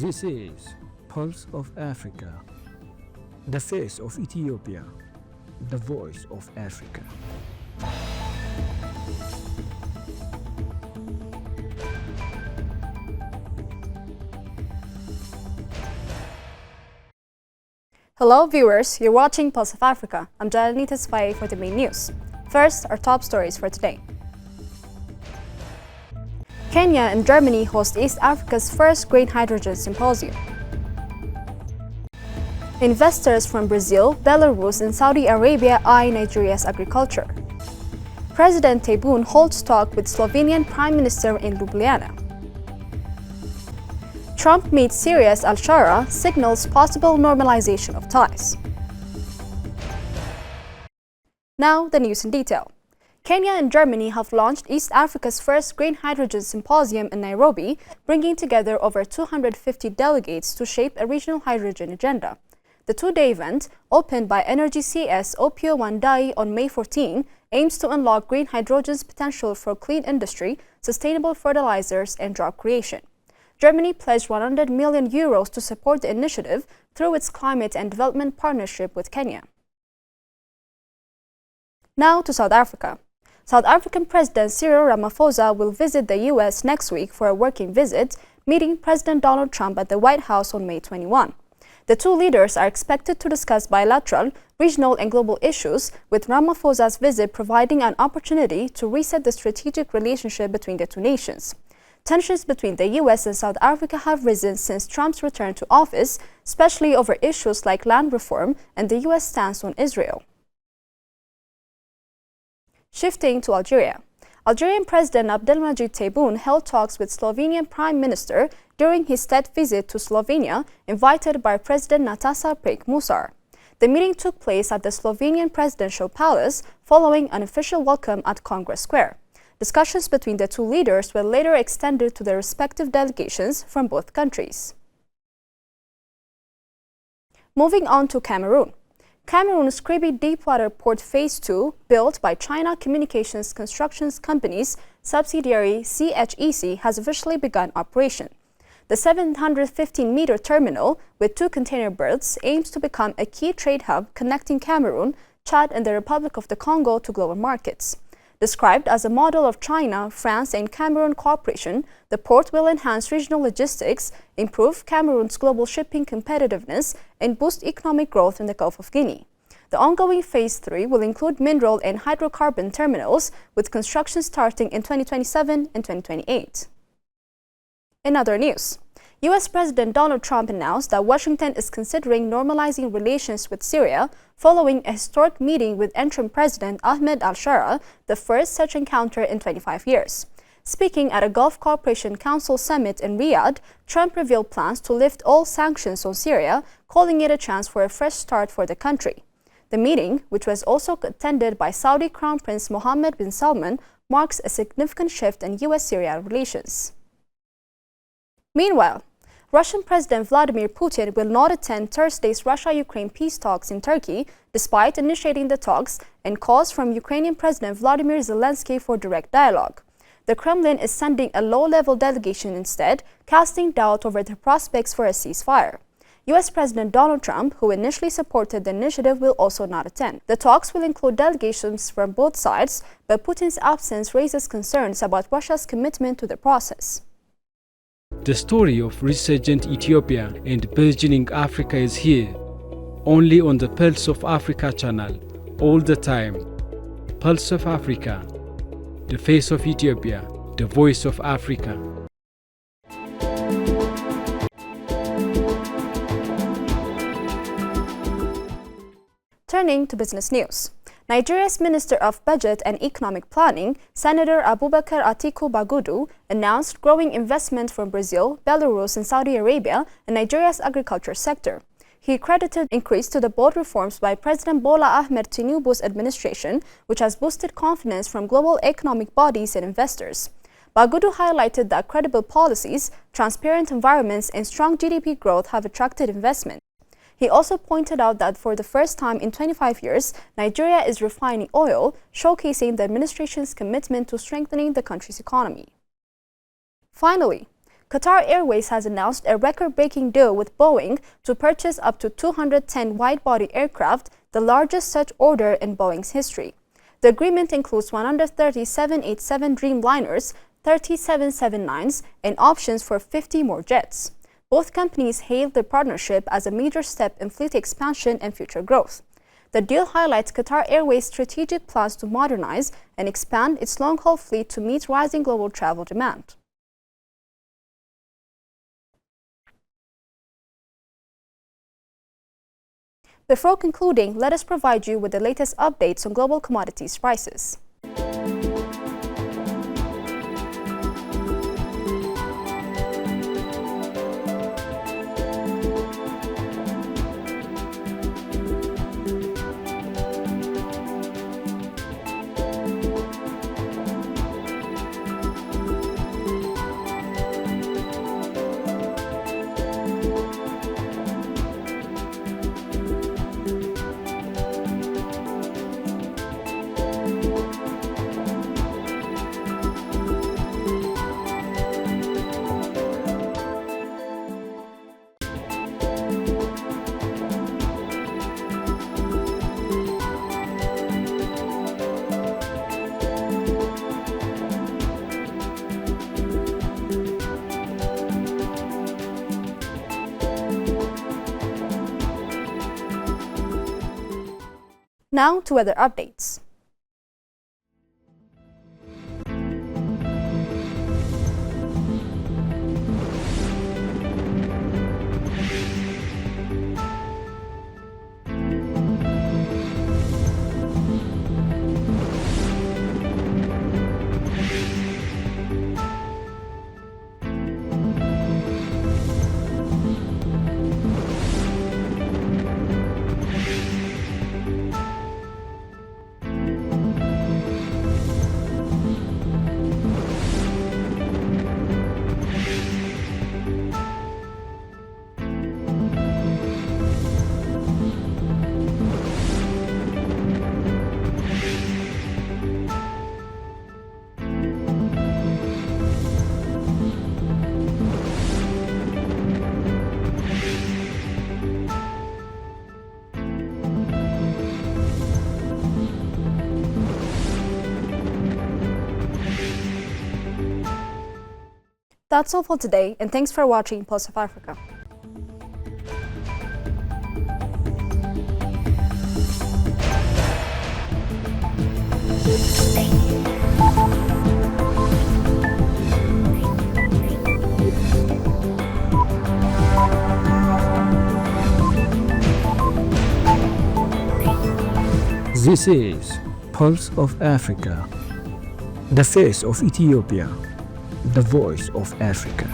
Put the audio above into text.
This is Pulse of Africa, the face of Ethiopia, the voice of Africa. Hello viewers, you're watching Pulse of Africa. I'm Janita Spai for the main news. First, our top stories for today. Kenya and Germany host East Africa's first green hydrogen symposium. Investors from Brazil, Belarus and Saudi Arabia eye Nigeria's agriculture. President Tebboune holds talk with Slovenian Prime Minister in Ljubljana. Trump meets Syria's Al-Shara, signals possible normalization of ties. Now, the news in detail. Kenya and Germany have launched East Africa's first green hydrogen symposium in Nairobi, bringing together over 250 delegates to shape a regional hydrogen agenda. The two-day event, opened by Energy CS Oppio Wandayi on May 14, aims to unlock green hydrogen's potential for clean industry, sustainable fertilizers and job creation. Germany pledged 100 million euros to support the initiative through its climate and development partnership with Kenya. Now to South Africa. South African President Cyril Ramaphosa will visit the U.S. next week for a working visit, meeting President Donald Trump at the White House on May 21. The two leaders are expected to discuss bilateral, regional and global issues, with Ramaphosa's visit providing an opportunity to reset the strategic relationship between the two nations. Tensions between the U.S. and South Africa have risen since Trump's return to office, especially over issues like land reform and the U.S. stance on Israel. Shifting to Algeria. Algerian President Abdelmadjid Tebboune held talks with Slovenian Prime Minister during his state visit to Slovenia, invited by President Nataša Pirc Musar. The meeting took place at the Slovenian Presidential Palace following an official welcome at Congress Square. Discussions between the two leaders were later extended to their respective delegations from both countries. Moving on to Cameroon. Cameroon's Kribi Deepwater Port Phase 2, built by China Communications Construction Company's subsidiary CHEC, has officially begun operation. The 715-meter terminal, with 2 container berths, aims to become a key trade hub connecting Cameroon, Chad and the Republic of the Congo to global markets. Described as a model of China, France and Cameroon cooperation, the port will enhance regional logistics, improve Cameroon's global shipping competitiveness, and boost economic growth in the Gulf of Guinea. The ongoing Phase 3 will include mineral and hydrocarbon terminals, with construction starting in 2027 and 2028. In other news, U.S. President Donald Trump announced that Washington is considering normalizing relations with Syria following a historic meeting with interim President Ahmed Al-Shara, the first such encounter in 25 years. Speaking at a Gulf Cooperation Council summit in Riyadh, Trump revealed plans to lift all sanctions on Syria, calling it a chance for a fresh start for the country. The meeting, which was also attended by Saudi Crown Prince Mohammed bin Salman, marks a significant shift in U.S.-Syria relations. Meanwhile, Russian President Vladimir Putin will not attend Thursday's Russia-Ukraine peace talks in Turkey, despite initiating the talks and calls from Ukrainian President Volodymyr Zelensky for direct dialogue. The Kremlin is sending a low-level delegation instead, casting doubt over the prospects for a ceasefire. U.S. President Donald Trump, who initially supported the initiative, will also not attend. The talks will include delegations from both sides, but Putin's absence raises concerns about Russia's commitment to the process. The story of resurgent Ethiopia and burgeoning Africa is here, only on the Pulse of Africa channel, all the time. Pulse of Africa, the face of Ethiopia, the voice of Africa. Turning to business news. Nigeria's Minister of Budget and Economic Planning, Senator Abubakar Atiku Bagudu, announced growing investment from Brazil, Belarus and Saudi Arabia in Nigeria's agriculture sector. He credited increase to the bold reforms by President Bola Ahmed Tinubu's administration, which has boosted confidence from global economic bodies and investors. Bagudu highlighted that credible policies, transparent environments and strong GDP growth have attracted investment. He also pointed out that for the first time in 25 years, Nigeria is refining oil, showcasing the administration's commitment to strengthening the country's economy. Finally, Qatar Airways has announced a record-breaking deal with Boeing to purchase up to 210 wide-body aircraft, the largest such order in Boeing's history. The agreement includes 130 787 Dreamliners, 30 779s, and options for 50 more jets. Both companies hailed the partnership as a major step in fleet expansion and future growth. The deal highlights Qatar Airways' strategic plans to modernize and expand its long-haul fleet to meet rising global travel demand. Before concluding, let us provide you with the latest updates on global commodities prices. Now to weather updates. That's all for today, and thanks for watching Pulse of Africa. This is Pulse of Africa, the face of Ethiopia, the voice of Africa.